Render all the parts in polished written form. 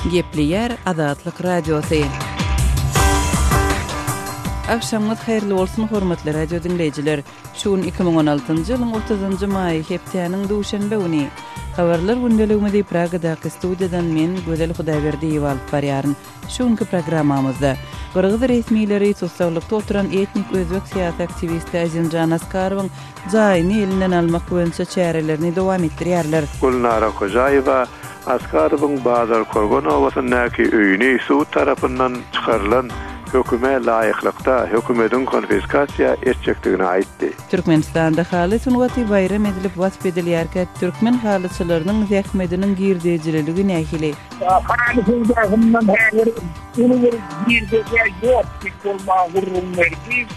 Gepli Azatlyk Radiosu. Akşamlar hayırlı olsun hormatly radio dinleyijiler. Şuun 2016-njy ýylyň 30-njy maý hepdeniň duşanbe güni. Habarlar gündeliginde Pragadaky studiýadan men Gözel Hudaýberdiýew alyp barýaryn. Şuňky programmamyzda Gyrgyz resmiýetleri sosiallikda oturan etnik özbek siýasat aktivisti Azimjan Askarowyň jaýyny elinden almak boýunça çärelerini dowam etdirýärler. Gulnara Kojaýewa Askarowyň Bazar Korgonowasynyňky öýüni suw tarapyndan çykarylan höküme laýyklykda hökümetiň konfiskasiýa etjekdigini aýtdy. Türkmenistanda haly sunwaty bayram edilip wasp edilýärkä türkmen halyçylarynyň zähmetiniň girdejiligi nähili.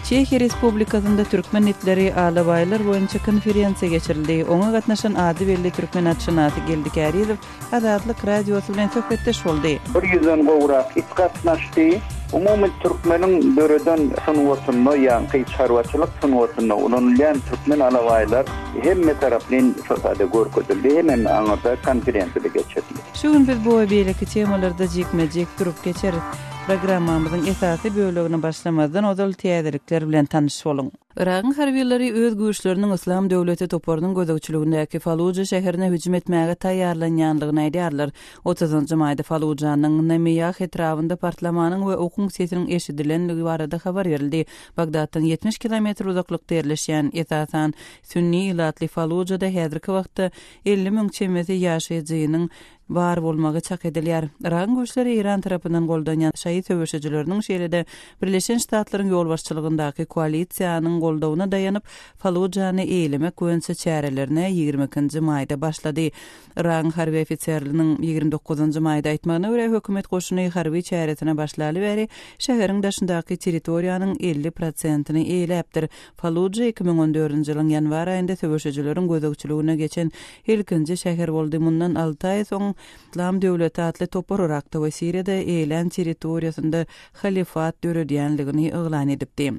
Çekiýa Respublikasynda türkmen etleri alabaýlar boýunça konferensiýa geçirildi. Oňa gatnaşan ady belli türkmen atşynaty geldik Äriýew Azatlyk Radiosu bilen söhbetdeş boldy. 100-den gowrak itgatnaşdy. Umumy türkmeniň böreden sunwatyny, ýa-ni çarwaçylyk sunwatyny ulanýan türkmen alabaýlar hemme tarapdan fasada görkezildi. Hemen aňarda konferensiýa geçirildi. Şu gün biz bu beýleki temalarda jekmejek durup geçeriz. Programmamyzyň esasy bölügini başlamazdan ozal täzelikler bilen tanyş bolun. Iragyň harbiýetleri öz güýçleriniň Islam döwleti toparynyň gözegçiligindäki Falluja şäherine hüjüm etmäge taýýarlanýanlygyny aýdýarlar. 30-njy maýda Fallujanyň Namiýah etrafynda partlamanyň we okuň sesiniň eşidilenligi barada habar berildi. Bagdatdan 70 kilometr uzaklykda ýerleşýän esasan sünni ilatly Fallujada häzirki wagtda 50 000 çemesi ýaşaýjynyň bar bolmagy çak edilýär. Iragyň güýçleri İran tarapyndan goldanýan şaýyt söwüşçileriniň şeýlede Birleşen Ştatlaryň ýol başçylygyndaky koalisiýanyň goldawyna daýanyp Fallujany eýlemek boýunça çärelerini 20-nji maýda başlady. Iragyň harby ofitserliniň 29-njy maýda aýtmagyna görä hökümet goşuny harby çäresine başlaly bäri şäheriň daşyndaky territoriýanyň 50%-ni eýlepdir. Falluja 2014-nji ýylyň ýanwar aýynda söwüşçileriň gözegçiligine geçen ilkinji şäher boldy. Mundan 6 aý soň İslam döwleti atly topar Irakda we Siriýada eýlen territoriýasynda halifat döredýänligini eglan edipdi.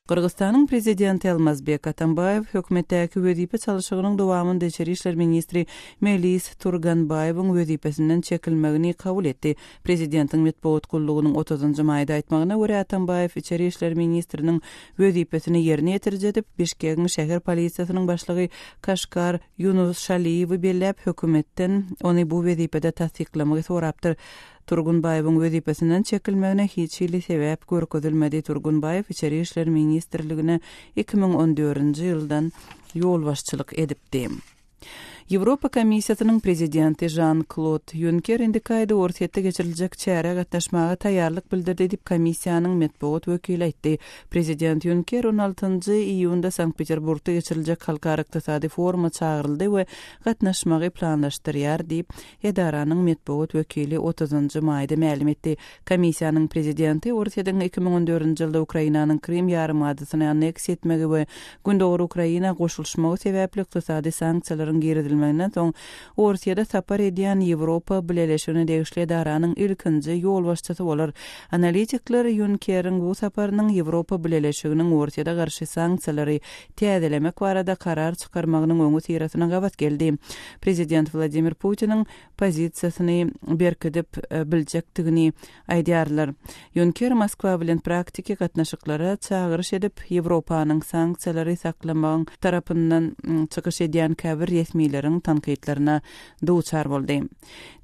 Kırgızstanyň prezidenti Almazbek Atambayew hökümetdäki wezipä çalyşygynyň dowamynda Içeri işler ministri Melis Turganbayewiň wezipesinden çekilmegini kabul etdi. Prezidentiň medeniýet gullugynyň 30-njy maýda aýtmagyna görä Atambayew Içeri işler ministriniň wezipesini ýerine ýetirjek Bişkegiň şäher polisiýasynyň başlygy Kaşgar Yunus Şaliýewi belläp hökümetden ony bu wezipede tasdiklamagy sorapdyr. Turgunbayewiň wezipesinden çekilmegine hiç ýyly sebäp görkezilmedi. Turgunbayew Içeri işler ministrligine 2014-nji ýyldan ýol başçylyk edipdi. Ýewropa Komissiýasynyň prezidenti Jean-Claude Juncker indikaýdy ortaýetde geçiriljek çäre gatnaşmaga taýýarlyk bildirdi diýip komissiýanyň medeniýet wekili aýtdy. Prezident Juncker 16-njy iýunda Sankt-Peterburgda geçiriljek halkara ykdysady foruma çağıryldy we gatnaşmagy planlaşdyrýar diýip edaranyň medeniýet wekili 30-njy maýda ma'lum etdi. Komissiýanyň prezidenti ortaýeden 2014-nji ýylda Ukrainanyň Krim ýarymadasyny anneksiýa etmegi we gündogry Ukraina goşulmagy sebäpli ykdysady sanksiýalaryň giridilmegine soň ortaýada sapar edýän Ýewropa Birleşigine degişli edaranyň ilkinji ýol başçysy bolar. Analitikler Juncker'iň bu saparynyň Ýewropa Birleşiginiň ortaýada garşy sanksiýalary täzelemek barada karar çykarmagynyň öňü syrasyna gabat geldi. Prezident Vladimir Putiniň pozisiýasyny berkidip biljekdigini aýdýarlar. Juncker Moskwa bilen praktiki gatnaşyklara çagyryş edip Ýewropanyň sanksiýalary saklamagyň tarapyndan çykyş edýän käbir resmiýler tanqidlerine duçar boldy.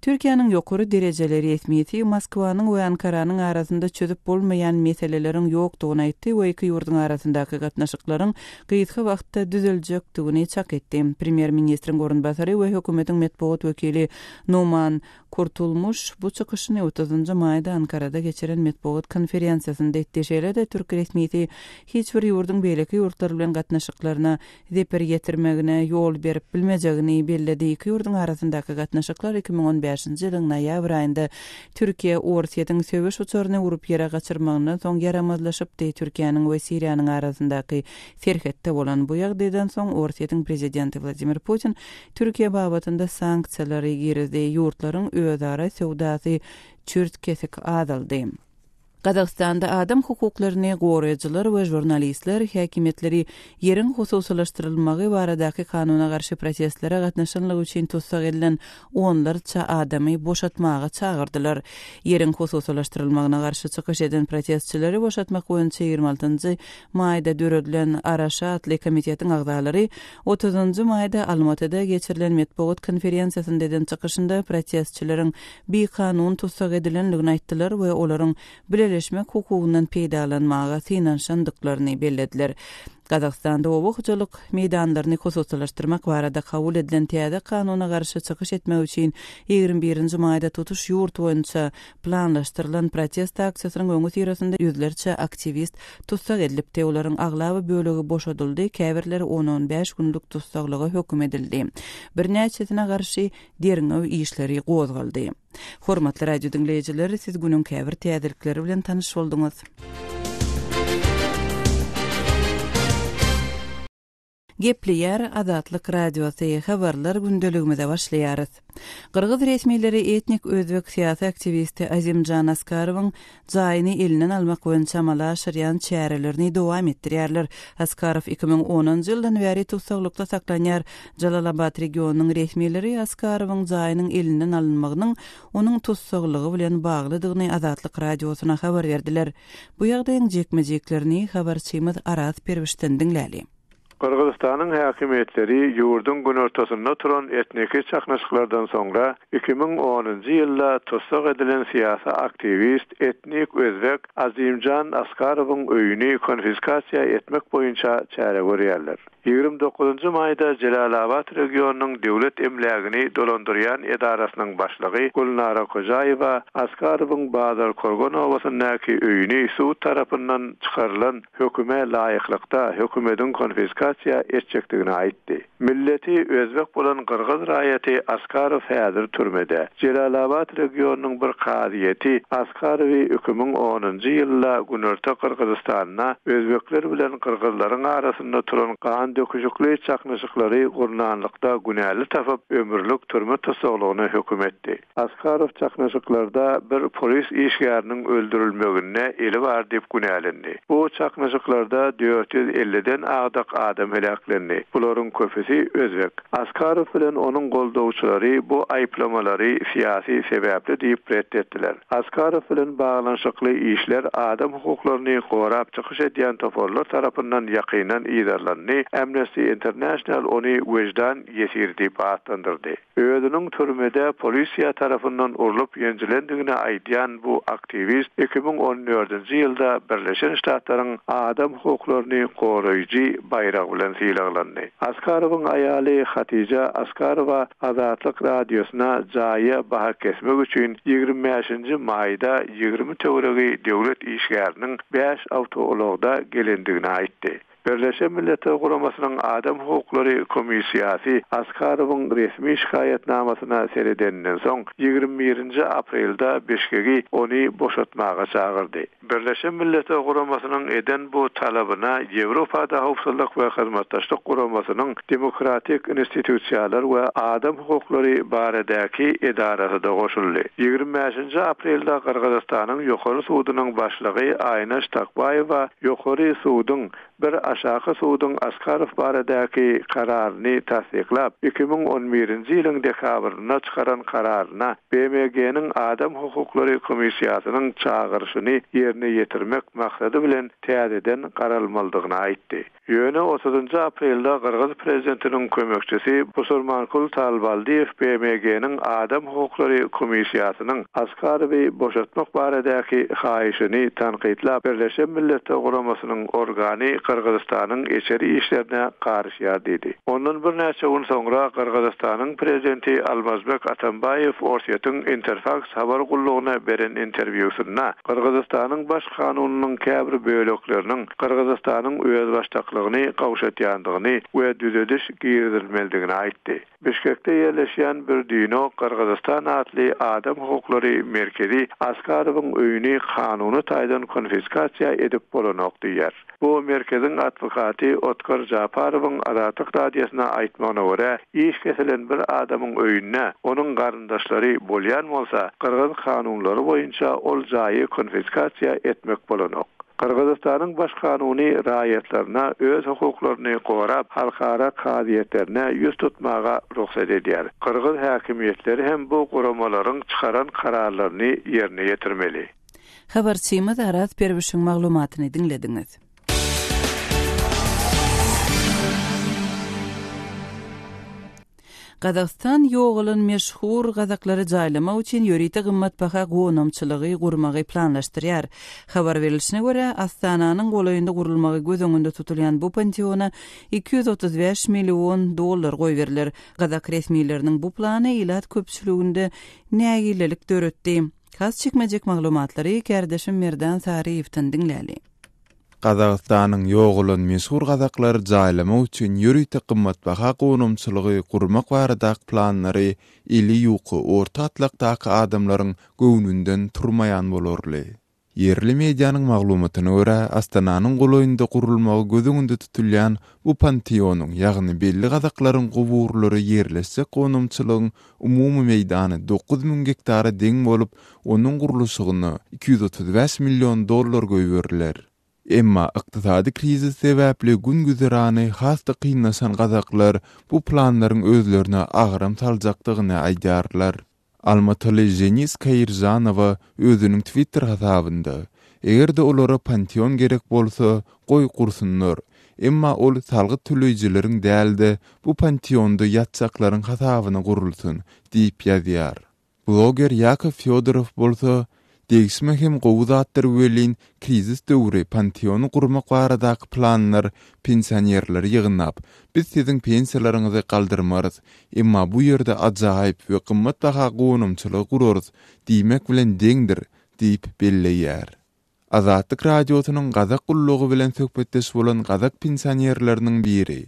Türkiýanyň ýokary derejeli resmiýeti Moskwanyň we Ankaranyň arasynda çözüp bolmaýan meselelerin ýokdugyny aýtdy we iki ýurdun arasyndaky gatnaşyklaryň gyýtky wagtda düzeljekdigini çak etdi. Premier ministriň orunbasary we hökümetiň medeniýet wekili Numan Kurtulmuş bu çykyşyny 30-njy maýda Ankarada geçiren medeniýet konferensiýasynda etdi. Şeýlede Türk resmiýeti hiç bir ýurdun beýleki ýurtlar bilen gatnaşyklaryna zeper getirmegine ýol berip bilmejegini belledi. Iki ýurdun arasyndaky gatnaşyklar 2015-nji ýylyň noýabr aýynda Türkiýe ortaýetin söwüş uçaryny urup ýere gaçyrmagyna soň yaramazlaşypdy. Türkiýanyň we Siriýanyň arasyndaky serhetde bolan bu ýagdaýdan soň ortaýetin prezidenti Vladimir Putin Türkiýe babatynda sanksiýalary girizdi. Ýurtlaryň özara sowdasy çürt kesik azaldy. Qazaqstanda adam hukuklaryny goraýjylar we jurnalistler häkimetleri ýerin hususlaşdyrylmagy baradaky kanuna garşy protestlere gatnaşanlygy üçin tutsak edilen onlarça adamy boşatmaga çağırdylar. Ýerin hususlaşdyrylmagyna garşy çykyş eden protestçileri boşatmak boýunça 26-njy maýda döredilen Araşa atly komitetiň agdalary 30-njy maýda Almatyda geçirilen metbuat konferensiýasynda eden çykyşynda protestçileriň bir kanun tutsak edilenligini aýtdylar we olaryň birleşmek hukugundan peýdalanmaga synanşandyklaryny bellediler. Qazaqstanda obuqçylyk meýdanlaryny hususlaşdyrmak barada kabul edilen täze kanuna garşy çykyş etmek üçin 21-nji maýda tutuş ýurt boýunça planlaşdyrylan protest aksiýasynyň öňü ýerinde ýüzlerçe aktivist tutsak edilip, olaryň aglaby bölegi boşadyldy, käbirleri 10-15 günlük tutsaklyga hökm edildi. Birnäçesine garşy deriňew işleri gozgaldy. Hormatly radio dinleýijiler, siz günüň käbir täzelikleri bilen tanyş bolduňyz. Gepleýär Azatlyk radiosy habarlar gündeligimize başlaýarys. Qırgız resmileri etnik özbek siyasi aktivisti Azimjan Askarowyň jaýyny elinden almak boýunça amalaşyrýan çärelerini dowam etdirýärler. Askarow 2010-njy ýyldan bäri tutsaklykda saklanýar. Jalalabad regionunyň resmileri Askarowyň jaýynyň elinden alınmagynyň onuň tutsaklygy bilen baglydygyny Azatlyk radiosyna habar berdiler. Bu ýagdaýyň jekmejeklerini habarçymyz Aras Perwişden dinläli. Qırgızstanyň häkimetleri ýurdun gün ortasynda turan etniki çaknaşyklardan soňra 2010-njy ýylda tutsak edilen siyasi aktivist etnik özbek Azimjan Askarowyň öýüni konfiskasiýa etmek boýunça çäre görýärler. 29-njy maýda Jalalabad regionunyň döwlet emlägini dolandyrýan edarasynyň başlygy Gulnara Kojaýewa Askarowyň Bazar Korgonowasynyňky öýüni suw tarapyndan çykarylan höküme laýyklykda hökümetiň konfiskasiýa etjekdigini aýtdy. Milleti özbek bolan Qırgız raýaty Askarow häzir türmede. Jalalabad regionunyň bir kaziýeti Askarowy 2010-njy ýylda Günorta Qırgızstanyna özbekler bilen qırgızlaryň arasynda turan döküjükli çaknaşyklary gurnanlykda günäli tapyp ömürlük türme tutsaklygyna hökm etdi. Askarow çaknaşyklarda bir polis işgäriniň öldürilmegine eli bar diýip günälendi. Bu çaknaşyklarda 450-den agdak adam helaklendi. Bularyň köpüsi özbek. Askarow bilen onuň goldawçylary bu aýplamalary siyasi sebäpli diýip reddetdiler. Askarow bilen baglanşykly işler adam hukuklaryny gorap çykyş edýän toporlar tarapyndan ýakynan iýdarlandy. Amnesty International onu wejdan ýesir diýip atlandyrdy. Özüniň türmede polisiýa tarapyndan urulyp ýenjilendigine aýdýan bu aktivist 2014-nji ýylda Birleşen Ştatlaryň adam hukuklaryny goraýjy baýragy bilen syýlandy. Askarowyň aýaly Hatija Askarowa Azatlyk radiosyna jaýy baha kesmek üçin 25-nji maýda 20 töweregi döwlet işgäriniň 5 awtoologda gelendigini aýtdy. Birleşen Milletler Guramasynyň Adam Hukuklary Komissiýasy Askarowyň resmi şikaýetnamasyna seredenden soň 21-nji aprelda Beşkegi onu boşatmaga çağırdy. Birleşen Milletler Guramasynyň eden bu talabyna Ýewropada Howpsuzlyk we Hyzmatdaşlyk Guramasynyň Demokratik Institusiýalar we Adam Hukuklary baradaky edarasy da goşuldy. 25-nji aprelda Qırgızstanyň ýokary suwudynyň başlygy Aynaş Takbaýewa ýokary suwudyň bir aşağı suwudyň Askarow baradaky kararyny tasdiklap 2011-nji ýylyň dekabryna çykaran kararyna BMG'niň Adam Hukuklary Komissiýasynyň çağırşyny ýerine ýetirmek maksady bilen täzeden garalmalydygyny aýtdy. Ýöne 30-njy aprelda Qırgız prezidentiniň kömekçisi Busurmankul Talbaldiýew BMG'niň Adam Hukuklary Komissiýasynyň Askarowy boşatmak baradaky haýyşyny tanqidlap Birleşen Milletler Guramasynyň organy Qırgızstanyň içeri işlerine qarşıya dedi. Ondan bir näçe gün soňra Qırgızstanyň prezidenti Almazbek Atambayev Orsiýetin Interfax habar gullugyna beren interwýusynda Qırgızstanyň baş kanunynyň käbir bölekleriniň Qırgızstanyň öz başdaklygynda barlygyny gawşatýandygyny we düzeliş girizilmeligini aýtdy. Bişkekde ýerleşýän bir düno Kırgızstan adly adam hukuklary merkezi Askarowyň öýüni kanuny taýdan konfiskasiýa edip bolanok diýer. Bu merkezin advokaty Otkar Japarowyň Azatlyk radiýasyna aýtmagyna görä, iş kesilen bir adamyň öýüne onuň garyndaşlary bolýan bolsa, Kırgız kanunlary boýunça ol jaýy konfiskasiýa etmek bolanok. Kırgızstanyň baş kanuny raýatlaryna öz hukuklaryny gorap, halkara kaziýetlerine ýüz tutmaga ruhsat edýär. Kırgız häkimetleri hem bu guramalaryň çykaran kararlaryny ýerine ýetirmeli. Habarçymyz Arat Perwişiň maglumatyny dinlediňiz. Qazaqstan ýoğulun meşhur gazaklary jaýlama üçin ýörite gymmatbaha gonamçylygy gurmagy planlaşdyrýar. Habar berilişine görä, Astananyň golaýynda gurulmagy göz öňünde tutulýan bu panteona $235 milyon goý berilir. Qazaq resmiýetleriniň bu plany ilat köpçüliginde nägilelik döretdi. Has çekmejek maglumatlary Kerdeşim Merdan Sariýewden dinläli. Qazaqstanyň ýoğulun meşhur gazaklary jaýlama üçin ýörite gymmatbaha gonamçylygy gurmak barada planlary ili ýuky orta atlakdaky adamlaryň göwnünden turmaýan bolarly. Yerli mediýanyň maglumatyna görä, Astananyň golaýynda gurulmagy göz öňünde tutulýan bu panteonyň, ýagny belli gazaklaryň goburlary ýerleşse gonamçylygyň umumy meýdany 9000 hektara deň bolup, onuň guruluşyny $235 milyon göýberler. Emma ykdysady krizis sebäpli gün güzerany hasta kynlaşan gazaklar bu planlaryň özlerine agram saljakdygyny aýdarlar. Almatyly Jenis Kayrjanowa özüniň Twitter hasabynda egerde olara panteon gerek bolsa goý kursunlar. Emma ol salgy tülejileriň dälde bu panteonda ýatsaklaryň hasabyna gurulsun diýip ýazýar. Blogger Yakov Fyodorov bolsa Değişme hem gowudatlar welin krizis döwri panteonu gurmak baradaky planlar pensionerler ýygnap, biz siziň pensiýalaryňyzy galdyrmarys, emma bu ýerde ajaýyp we gymmatbaha gonamçylyk gurarys diýmek bilen deňdir diýip belleýär. Azatlyk radiosynyň Gazak gullugy bilen söhbetdeş bolan Gazak pensionerleriniň biri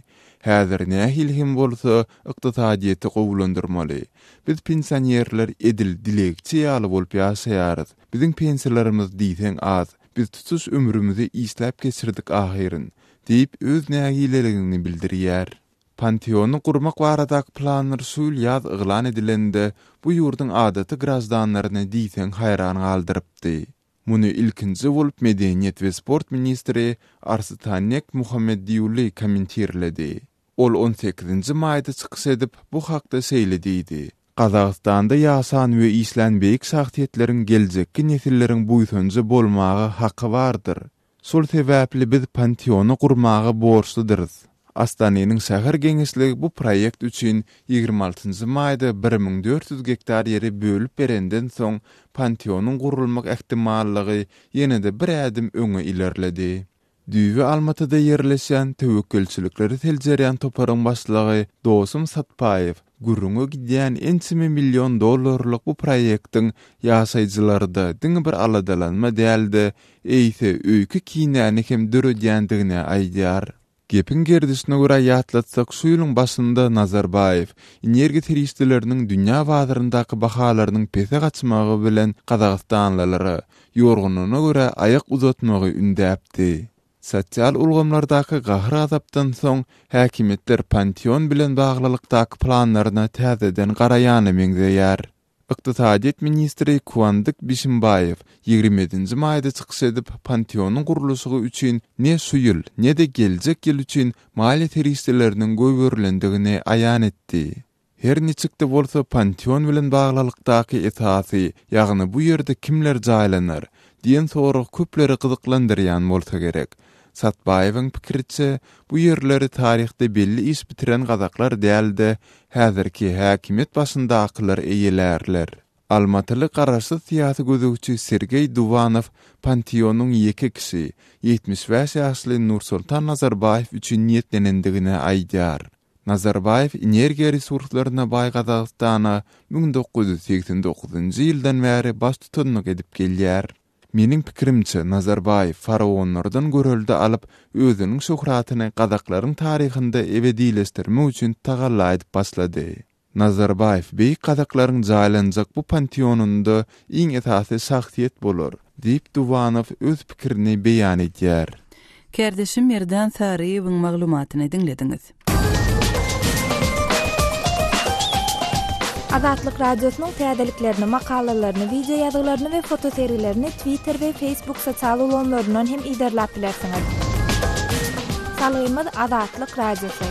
häzir nähil hem bolsa ykdysadyety gowulandyrmaly. Biz pensionerler edil dilekçi ýaly bolup ýaşaýarys. Biziň pensiýalarymyz diýsen az, biz tutuş ömrümizi isläp geçirdik ahyryň, diýip öz nägileligini bildirýär. Panteonu gurmak baradaky planlar şuýl ýaz yglan edilende bu ýurduň adaty grazdanlaryny diýsen haýran galdyrypdy. Muny ilkinji bolup Medeniýet we Sport ministri Arsitanek Muhammeddiýuli kommentirledi. Ol 18-nji maýda çykyş edip bu hakda seýlediydi. Qazaqstanda ýaşan we islenbeyik şahsiýetleriň geljekki nesilleriň buýsunjy bolmagy haqqy bardyr. Şol sebäpli biz panteonu gurmagy borçlydyrys. Astanyň şäher geňeşligi bu proýekt üçin 26-njy maýda 1400 hektar ýeri bölüp berenden soň panteonyň gurulmak ähtimallygy ýene-de bir ädim öňe ilerledi. Düýbi Almatyda ýerleşen tewekkelçilikleri teljerýän toparyň başlygy Dosum Satpaýew gurrunga gidýän $1 milyon bu proýektiň ýaşaýjylarynda diňe bir aladalanma däldi, eýse öýkü kinäni hem döredýändigine aýdýar. Gepin gerdisine görä ýatlatsak şu ýylyň başynda Nazarbayew energi teristleriniň dünýä bazaryndaky bahalarynyň pese gaçmagy bilen Qazaqstanlylary ýorgunyna görä aýak uzatmagy ündäpdi. Sosial ulgamlardaky gahry azapdan soň häkimetler panteon bilen baglylykdaky planlaryna täzeden garaýany meňzeýär. Ykdysadyet ministri Kuandyk Bişimbayew 27-nji maýda çykyş edip panteonyň guruluşy üçin ne şu ýyl, ne de geljek ýyl üçin maliýe teristleriniň göýberlendigini aýan etdi. Her niçikde bolsa panteon bilen baglylykdaky esasy, ýagny bu ýerde kimler jaýlanar, diýen sorak köpleri gyzyklandyrýan bolsa gerek. Satbayewiň pikiriçe, bu ýerleri taryhda belli iş bitiren gazaklar däldi, häzirki häkimet başyndakylar eýelerler. Almatyly garaşsyz siýasy gözegçi Sergey Duvanow panteonyň ýeki kişi 75 ýaşly Nursultan Nazarbayew üçin niýetlenendigini aýdýar. Nazarbayew energiýa resurslaryna baý Qazaqstana 1989-njy ýyldan bäri baş tutanlyk edip gelýär. Mening pikirimçe Nazarbayev faraonlardan görüldi alıp özünün şöhratyny gazaklaryň taryhynda ebedileşdirme üçin tagalla edip baslady. Nazarbayev beýik gazaklaryň jaýlanjak bu panteonunda iň esasy şahsiýet bolar diýip Duvanow öz pikirini beýan etýär. Kardeşim Merdan Sariýewiň maglumatyny dinlediňiz. Azatlyk radiosynyň täzeliklerini, makalalaryny, video ýazgylaryny we fotoseriýelerini Twitter we Facebook sosial ulanlaryndan hem iderläp bilersiňiz. Salaýymyz Azatlyk radiosy.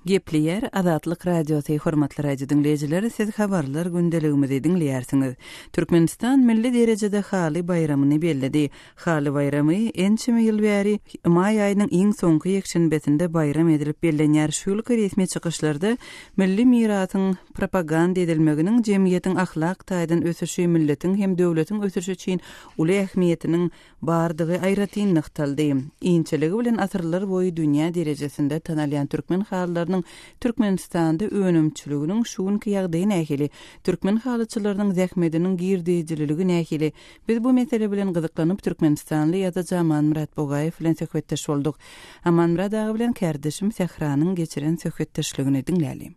Gepleyer Azatlyk radiosy hormatly radio dinleýijileri, siz habarlar gündeligimizi dinleýärsiňiz. Türkmenistan milli derejede haly bayramyny bellidi. Haly bayramy ençime ýyl bäri may aýynyň iň soňky ýekşenbesinde bayram edilip bellenýär. Şuly resmi çykyşlarda milli mirasyň propaganda edilmeginiň jemgyýetiň ahlak taýdan ösüşi, milletiň hem döwletiň ösüşi üçin uly ähmiýetiniň bardygy aýratyny nykdaldy. Iňçiligi bilen asyrlar boýy dünýä derejesinde tanalýan türkmen halylarynyň Türkmenistanda önümçülüginiň şuňky ýagdaýy nähili, türkmen halyçylarynyň zähmetiniň girdijiligi nähili. Biz bu mesele bilen gyzyklanyp Türkmenistanly ýa-da Amanmurat Bogaýew bilen söhbetdeş bolduk. Amanmurat ağa bilen kardeşim Sehranyň geçiren söhbetdeşligini dinläýälim.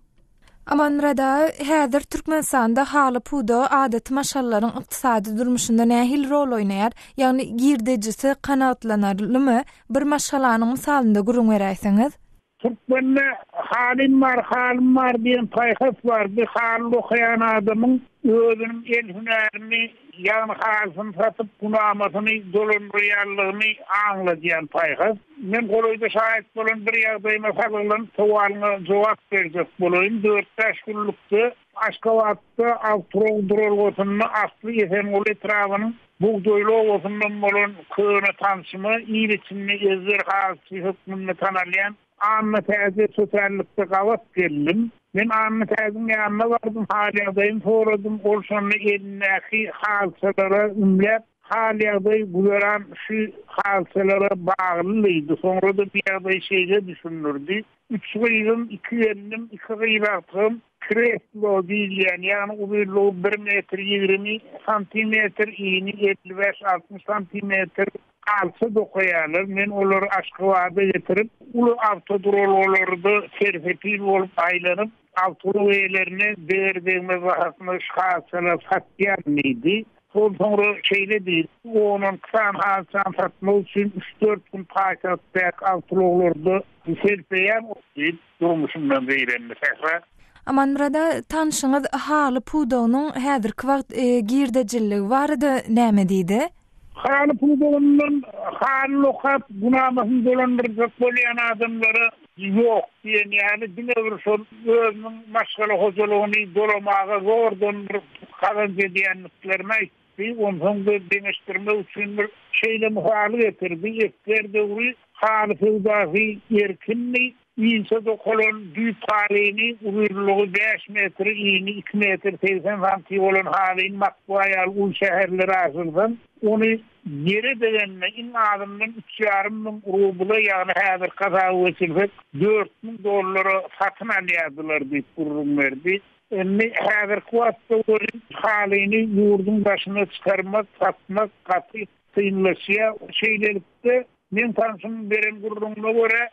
Amanmurat ağa, häzir Türkmenistanda haly puda adaty maşallaryň ykdysady durmuşynda nähil rol oýnaýar? Ýagny girdijisi kanatlanarlymy? Bir maşalanyň misalynda gurun beräýsiňiz? Türkmenle halim var diyen paýhas var. Bir halil okuyan adamın özünün el hünerini, yani halsını satıp günahmasını, dolandırıyarlığını anlayan paýhas. Men goloyda şahit bolan bir ýagdaýyma salylan suwalyna jogap berjek bolaýyn. 4 günlükde Aşgabatda Avtro gotunyny asly esen ol etrafynyň buğdoýly owasynyň bolan köne tanşymy, ýylyçyny ezber halsy hükmünde tanalýan Anna täze sosiallikde gawat geldim. Men Anna täziň ýanyna bardym, halyagdaýym soradym, ol şonu elindäki halsalara ümläp, halyagdaý guzaran şu halsalara baglylydy. Sonra da bir ýagdaý şeýle düşünürdi. 3 ýyl, 2 ýyl, 2 ýyl kreslo diýilýän, ýani uzunlygy 1 metr 20 santimetr, ýyny 55-60 santimetr alsa dokuyalar. Men olary Aşgabatda getirip, ulu avtodrollarda serfetil bolup aýlanyp, avtomobillerine berdiğimiz vahatını şahsana satýan idi. Sonra şeýle diýip, onun kısan halsan satmak üçin 3-4 gün paýsatdak avtomobillarda serpeýän diýip durmuşymdan beýlenmi Sehra. Amanmurada tanşyňyz haly pudonyň häzirki wagt girdejilligi bardy, näme diýdi? Haly pudonyň haly okap günahmasyny dolandyrjak bolýan adamlary ýok diýen, ýani diňe şol özüniň maşgala hojalygyny dolamaga zordan bir kalan diýenliklerini aýtdy. Ondan da deňeşdirme üçin bir şeýle muhaly getirdi. Ýetler döwri haly fewdahy erkinli İnse de kolon büyük halini uzunluğu 5 metre, iyini 2 metre 80 santi olan halini makbuayal ul şehirleri asıldan onu yere degenme in adamın 3,5 rubla yani hazır kaza vesilfek $4,000 satın alyadılar deyip kurum verdi. Hazır kuvatta olun halini yurdun başına çıkarmak, satmak, katı kıyınlaşıya şeylerlikte men tanşym beren gurrumna göre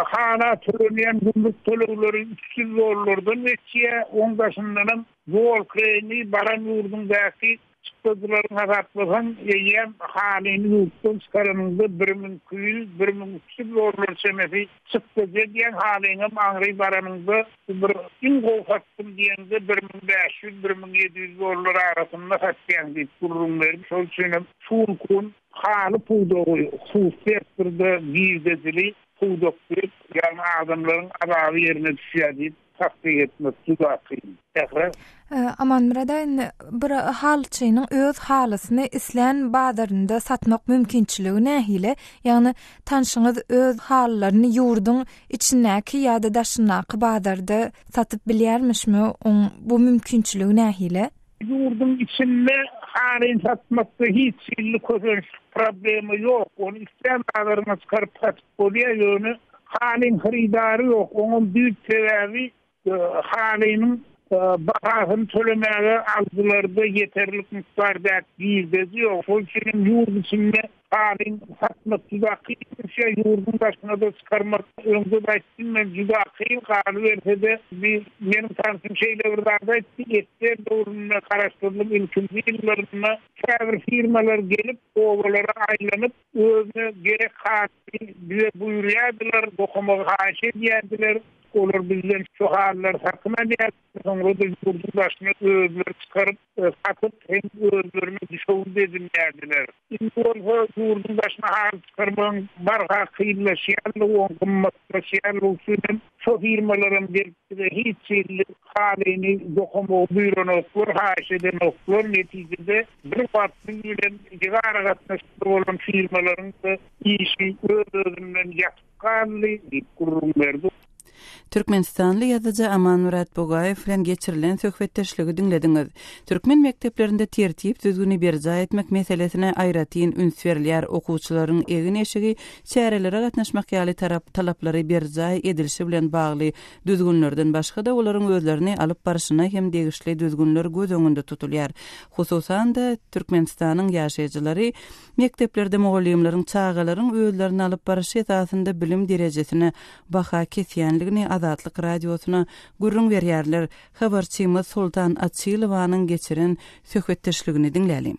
hala tölenýän günlük tölegleri $300 geçýär. 10 başyndan yol kreni baran ýurdundaky çıkdylaryň haratlasan ýem halini ýurtdan çıkaranyňda $1,200-1,300 semesi çıkdy diýen halini maňry baranyňda bir iň gowfatdym diýende $1,500-1,700 arasynda satýan diýip gurrum berdi. Şol üçin şunkun haly pudogy hususiyetde girdejili pudoklar ýa-ni adamlaryň azaby ýerine düşýär diýip takdir etmek juda kyn. Amanmurada bir halçynyň öz halysyny islen bazarynda satmak mümkinçiligi nähile? Ýani tanşyňyz öz hallaryny ýurdun içindäki ýa-da daşyndaky bazarda satyp bilýärmişmi? Bu mümkinçiligi nähile? Yurdun içinde halini satmakta hiç kötü problemi yok. Onu istem bazarına çıkarıp satıp bolýar ýöne halin haridarı yok. Onun büyük sebebi halinin Bakasın tölemeye aldılarda yeterlik miktarda gizdezi yok. O için yurt içinde halin satmak cüda kıyım yurdun başına da çıkarmak önce başlayayım ben cüda kıyım kalı verse de benim tanıtım şeylerde etkiler doğruluğuna karıştırılıp ülkümüzü yıllarına çevre firmalar gelip ovalara aylanıp özüne gerek hali bize buyuruyordular, dokumağı haşe diyerdiler. Olur bizden şu haller sakına diye sonra da yurdun başına özleri çıkarıp satıp hem özlerine düşövü dedim derdiler. Şimdi olsa yurdun başına hal çıkarmanın barha kıyılaşıyarlı, on kımmatlaşıyarlı usulün şu firmaların bir hiç şeyli halini dokumu buyuran okur, haşeden okur, neticede bir farklı yülen yıgara katlaştırı olan firmaların da işi özlerinden yapıp kallı bir kurum verdi. Türkmenistanlı yazıcı Aman Murat Bogayev bilen geçirilen söhbetdeşligi dinlediňiz. Türkmen mekdeplerinde tertip düzgünü berja etmek meselesine aýratyn üns berilýär. Okuwçylaryň egin eşigi çärelere gatnaşmak ýaly talaplary berja edilişi bilen bagly düzgünlerden başga da olaryň özlerini alyp barşyna hem degişli düzgünler göz öňünde tutulýar. Hususan da Türkmenistanyň ýaşaýjylary mekdeplerde mugallimlaryň çağalaryň özlerini alyp barşy esasynda bilim derejesine baha kesýänligini Azatlyk radiosuna gurrun berýärler. Habarçymyz Sultan Atçylowanyň geçiren söhbetdeşligini dinlälim.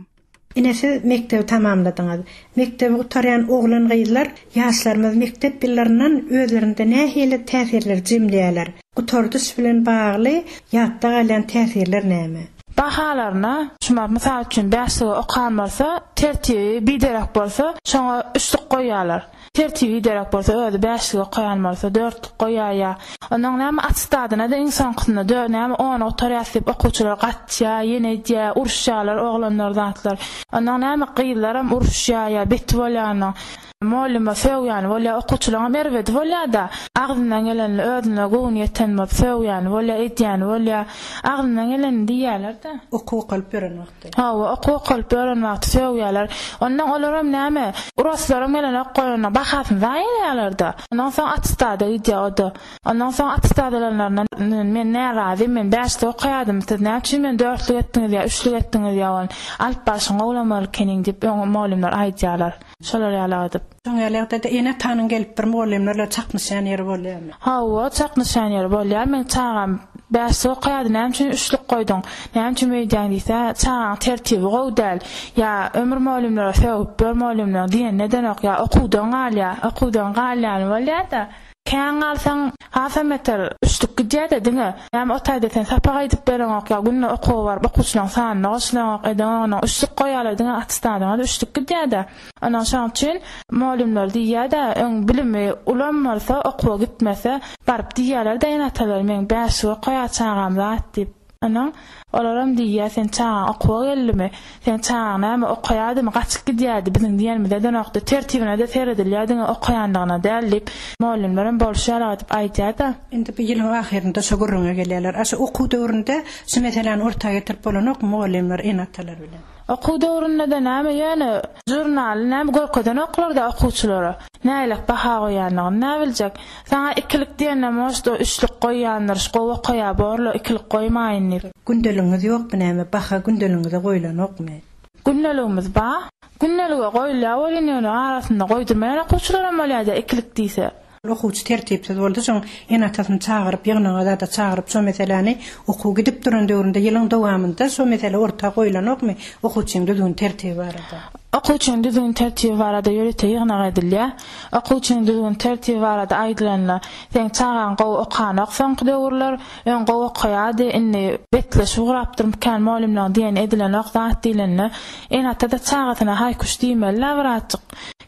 Inesi mektebi tamamladyňyz. Mektebi utaryan oglan gyýlar, ýaşlarymyz mektep billerinden özlerinde nähili täsirler jemleýärler. Gutardys bilen bagly ýatda galan täsirler näme? Bahalarına, şuma misal üçün bəsli okanmarsa, tertibi biderek bolsa, şoňa 3'lük goýýarlar. Tertibi biderek bolsa, öýde 5'lik goýanmarsa, 4'lük goýýar. Onuň näme atstadyna da insan gytyna dönäme onu otarýasyp okuwçylar gatça, ýene-de uruşýarlar, oglanlar zatlar. Onuň näme gyýlaram uruşýar, bet bolýany. Muallima söwýän bolýar, okuwçylaryň merwedi bolýar da, agzyndan gelen özüne goň ýeten bolup söwýän bolýar, edýän bolýar, agzyndan gelen diýerler da. Okuw kalyp beren wagty. Ha, okuw kalyp beren wagty söwýärler. Ondan olaram näme? Uraslarym gelen okgoýana bahasyn zaýýarlar da. Ondan soň atstada edýärdi. Ondan soň atstadalaryndan men närazy, men 5'de okýadym, siz näçe men 4'lük etdiňiz ýa 3'lük etdiňiz ýa alyp başyňa ulamaly kening diýip muallimler aýdýarlar. Şolar ýaladyp. Soňalykda da ene tanyň gelip bir muallimlerle çaknyşan ýeri bolýarmy? Ha, çaknyşan ýeri bolýar. Men çağam 5'de okýady, näme üçin 3'lük goýdyň? Näme üçin beýdäň diýse, çağan tertibi goýdal. Ya ömür muallimlere söwüp bir muallimler diýen neden okýar? Okuwdan galýan bolýar da. Kän alsaň hafa meter 3'lük gidýär diňe. Näme otaýda sen sapaga edip beren okýar, günne okuw bar, okuwçylaryň sanyny naşylan edeň, 3'lük goýarlar diňe atstadyňa 3'lük gidýär da. Ana şoň üçin muallimler diýýär da, öň bilimi ulanmalsa, okuwa gitmese, baryp diýýärler da, ýene-de men 5'lik goýaçagam zat diýip. Ana olaram diýýär, sen çağa okuwa gelme, sen çağa näme okýadymy, gaçyp gidýärdi, biziň diýenimizde dönekde tertibine de seredilýärdiňe okýandygyna dälip, muallimlerim bolşýar diýip aýdýar da. Indi bu ýylyň ahirinde şo gurrunga gelýärler. Aşy okuw döwründe şu meseleni ortaga getirip bolan muallimler enatalar bilen. Okuw döwründe de näme ýöne jurnal, näme gorkadan oklar da okuwçylara. Nälik baha goýanlygy, näme biljek? Saňa 2'lik diýende moşdo 3'lük goýanlar, gowy goýa borla 2'lik goýmaýyn. Gündeligiňiz ýokmy näme? Baha gündeligiňizde goýulanokmy? Gündeligimiz ba? Gündelige goýulýar, bolýany arasynda goýdurmaýan okuwçylar bolýar 2'lik diýse. Okuwçy tertipsiz boldy, soň enatasyny çağıryp, ýygnaňa da çağıryp şo meseleni okuw gidip duran döwründe ýylyň dowamında şo mesele ortaga goýulanokmy? Okuwçyň düzgün tertibi barada. Okuwçyň düzgün tertibi barada ýöreýte ýygnaňa edilýär. Okuwçyň düzgün tertibi barada aýdylanlar. Sen çağan gowy okanok soňky döwürler, ön gowy okýady, inni betle şugrapdyryp kan muallimler diýen edilen zat diýlenler. Enatada çağatyna haýkuş diýmeler waraçyk.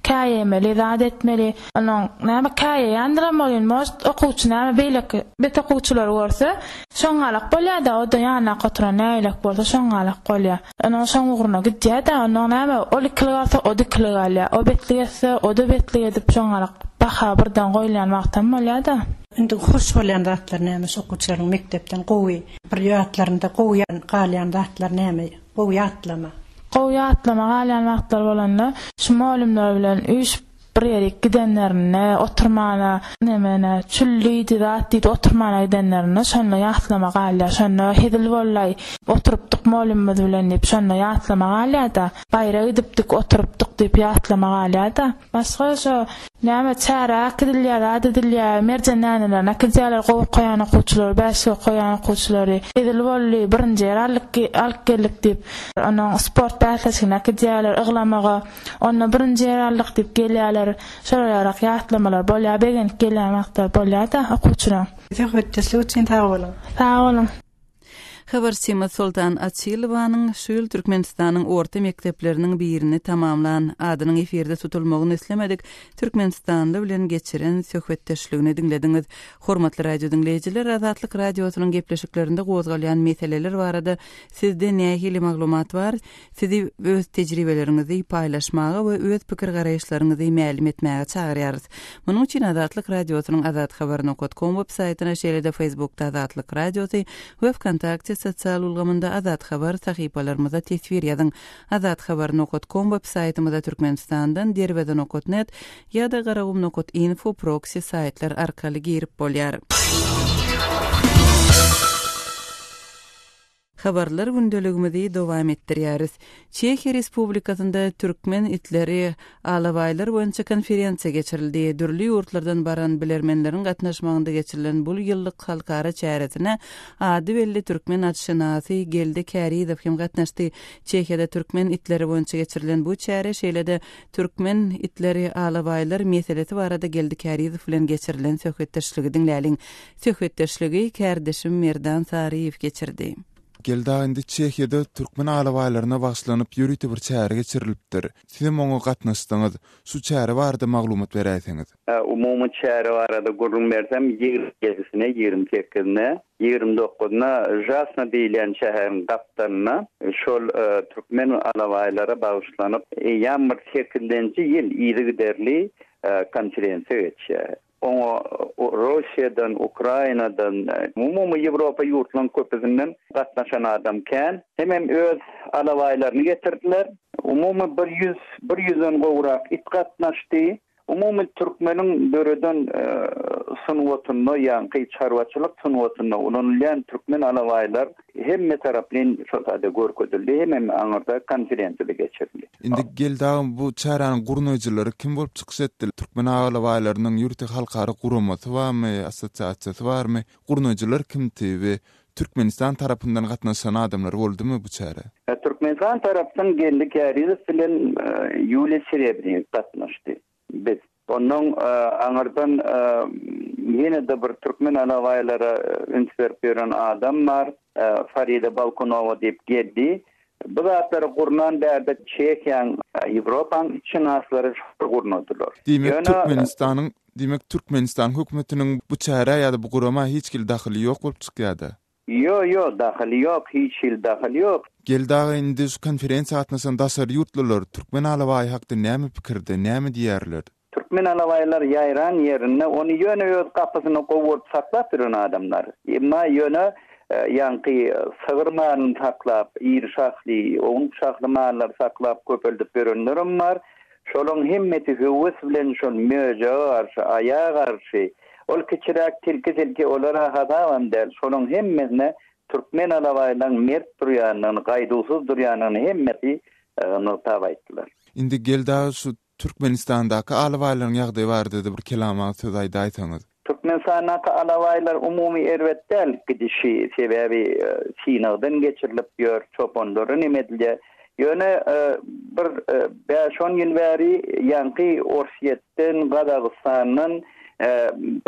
Käýemeli, zat etmeli. Onuň näme käýe ýandyramaly, most okuwçy näme beýleki bet okuwçylar bolsa, şoňalyk bolýar da, o da ýana gatyran näýlik bolsa şoňalyk bolýar. Onuň şoň ugruna gidýär da, onuň näme olikligasa o diklig alýar, o betligese o da betlig edip şoňalyk baha birden goýulan wagtdan bolýar da. Indi hoş bolan zatlar näme okuwçylaryň mektepden gowy bir ýatlarynda gowy galýan zatlar näme? Gowy atlama. Gowy atlama galýan wagtlar bolanda şu muallimler bilen üç bir ýere gidenlerine oturmana nemene çüllüýdi zatdy oturmana gidenlerine şonda ýatlama galya şonda hedil bollay oturupdyk molummy bilen dip şonda ýatlama galya da bayra gidipdik oturupdyk dip ýatlama galya da başga şo näme çara akdilýär adedilýär merjenlerine nakdýalar goýan okuçylar bäşe goýan okuçylary hedil bolly birinji alyp geldik dip ana sport bäşe nakdýalar ıglamaga onu birinji alyp dip gelýärler şolarak ýatlamalar bolýar begen gelýärmakda bolýar da okuçylar. Sağ olun. Habarçymy Sultan Atsilowanyň şol Türkmenistanyň orta mekdepleriniň birini tamamlan adynyň eferde tutulmagyny islemedik. Türkmenistanda bilen geçiren söhbetdeşligini dinlediňiz. Hormatly radio dinleýijiler, Azatlyk radiosynyň gepleşiklerinde gozgalýan meseleler barada sizde nähili maglumat bar? Sizi öz tejribeleriňizi paýlaşmaga we öz pikir garaýşlaryňyzy ma'lum etmäge çagyrýarys. Munuň üçin Azatlyk radiosynyň azathabar.com websaýtyna şeýle-de Facebookda Azatlyk radiosy we Kontakty sosial ulgamynda Azat Habar sahypalarymyza tesvir ýazyň. azathabar.com websaýtymyzda Türkmenistandan derweden.net ýa-da garagum.info proxy saýtlar arkaly girip bolýar. Habarlar gündeligimizi dowam etdirýäris. Çekiýa Respublikasynda türkmen itleri alawaýlar boýunça konferensiýa geçirildi. Dürli ýurtlardan baran bilermenleriň gatnaşmagynda geçirilen bu ýyllyk halkara çäretine ady belli türkmen atşynasy Geldi Kärizow hem gatnaşdy. Çekiýada türkmen itleri boýunça geçirilen bu çäre şeýle-de türkmen itleri alawaýlar meselesi barada Geldi Kärizow bilen geçirilen söhbetdeşligi dinläliň. Söhbetdeşligi kärdeşim Merdan Sariýew geçirdi. Geldaýynda Çekiýada türkmen alawaýlaryna başlanyp ýürüti bir çäre geçirilipdir. Siz moňa gatnaşdyňyz. Şu çäre barada maglumat beräýsiňiz. Umumy çäre barada gurrun bersem 27-sine, 28-ne, 29-na Jasna diýilen şäheriň gapdaryna şol türkmen alawaýlara bagyşlanyp ýamyr 8-nji ýyl ýyly giderli konferensiýa geçýär. Russiýadan, Ukrainadan, umumy Ýewropa ýurtlarynyň köpüsinden gatnaşan adamken hemem öz alawaýlaryny getirdiler. Umumy 100-den gowrak it gatnaşdy. Umumy türkmeniň böreden sunuwatyny, ýa-ni çarwaçylyk sunuwatyny ulanýan türkmen alawaýlar hemme taraplan şolada görkezildi, hemem aňyrda konferensiýa geçirildi. Indi geldiň bu çäranyň gurunajylary kim bolup çykyş etdi? Türkmen alawaýlarynyň ýurty halkara guramasy barmy, assosiasiýasy barmy? Gurunajylar kimdi we Türkmenistan tarapyndan gatnaşan adamlar boldumy bu çäre? Türkmenistan tarapyndan Geldi Kärizow bilen Ýuliýa Serebryň gatnaşdy. Biz onun aňyrdan ýene-de bir türkmen alawaýlara ünsberip beren adam bar, Farida Balkonowa diýip geldi. Bu zatlar gurnan bärde Çekiýanyň Ýewropaň şinaslary gurnadylar. Demek Türkmenistan hökümetiniň bu çäre ýa-da bu gurama hiç kil dahyly ýok bolup çykýardy. Yo, dahyly ýok, hiç kil dahyly ýok. Geldagy indi şu konferensiýa atnaşan daşar ýurtlylar türkmen alawaý hakda näme pikirde, näme diýerler? Türkmen alawaýlar ýaýran ýerine ony ýöne öz gapysyny gowurup saklap duran adamlar. Emma ýöne ýa-ni sygyrmany saklap, ýyr şahly, oň şahly mallar saklap köpeldip berenler bar. Şolaryň hemmeti höwes bilen şol möje garşy, aýa garşy, ol kiçirak tilki olara hadawan der. Şolaryň hemmesine türkmen alawaýlaryň mert durýanyny, gaýdusuz durýanyny hemmeti nokta aýtdylar. Indi geldi şu Türkmenistandaky alawaýlaryň ýagdaýy bar dedi bir kelama söz aýdaýsaňyz. Türkmenistandaky alawaýlar umumy erwetdäl gidişi sebebi Çin'den geçirilip ýör, çopanlary nemedilýär. Ýöne bir 5-10 ýyl bäri ýanky Orsiýetden, Gazagystanyň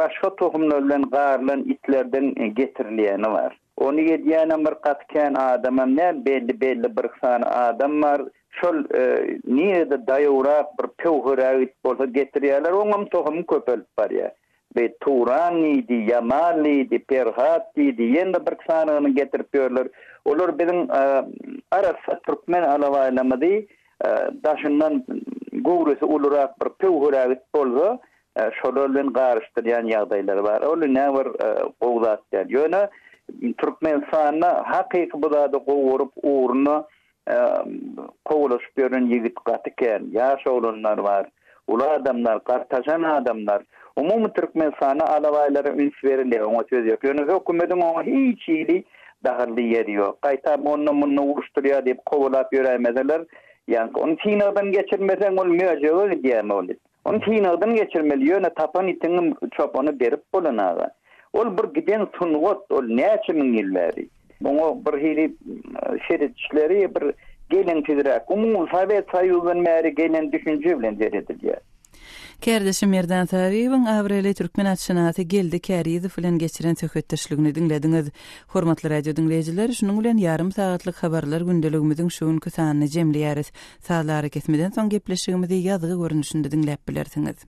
başga tohumlar bilen garlan itlerden getirilýäni bar. Onu ýedýän bir gatken adamam ne belli bir san adam bar. Şol niýede daýurak bir pewhüräwit bolsa getirýärler, oňam tohum köpelip barýar. Ve Turani, Yamali, Perhati, ýene bir sanyny getirip ýörler. Olar biziň arasa türkmen alawaýlamady daşyndan gowrusy ulurak bir pewhüräwit bolsa, şolar bilen garşdyrýan ýagdaýlar bar. Ol näwer gowdatýar. Ýöne türkmen sanyny hakyky bu zady gowurup uğruna qowulaşyp ýören ýigit gatyken ýaş olanlar bar. ula adamlar, qartaşan adamlar, umumy Türkmenistan'a alawaýlara üns berilýär, oňa söz ýok. Ýöne hökümetin oňa hiç ýeri dahyly ýeri ýok. Gaýta muny uruşdurýar diýip gowlap ýöremedeler. Ýani onu Çin'den geçirmesen ol möjege diýme ol. Onu Çin'den geçirmeli ýöne tapan itiň çopany berip bolanaga. Ol bir giden sunwat, ol näçe min ýyllar. Oňa bir hili şeritçileri bir gelen tizrak. Umum Sovet Soýuzynyň märi gelen düşünje bilen beredilýär. Kardeşim Yerdan Tariýewiň Avreli Türkmen atşynaty geldi Kariýew bilen geçiren söhbetdeşligini dinlediňiz. Hormatly radio dinleýijiler, şunuň bilen ýarym sagatlyk habarlar gündeligimiziň şuňky sanyny jemleýäris. Saatlara kesmeden soň gepleşigimizi ýazgy görnüşinde dinläp bilersiňiz.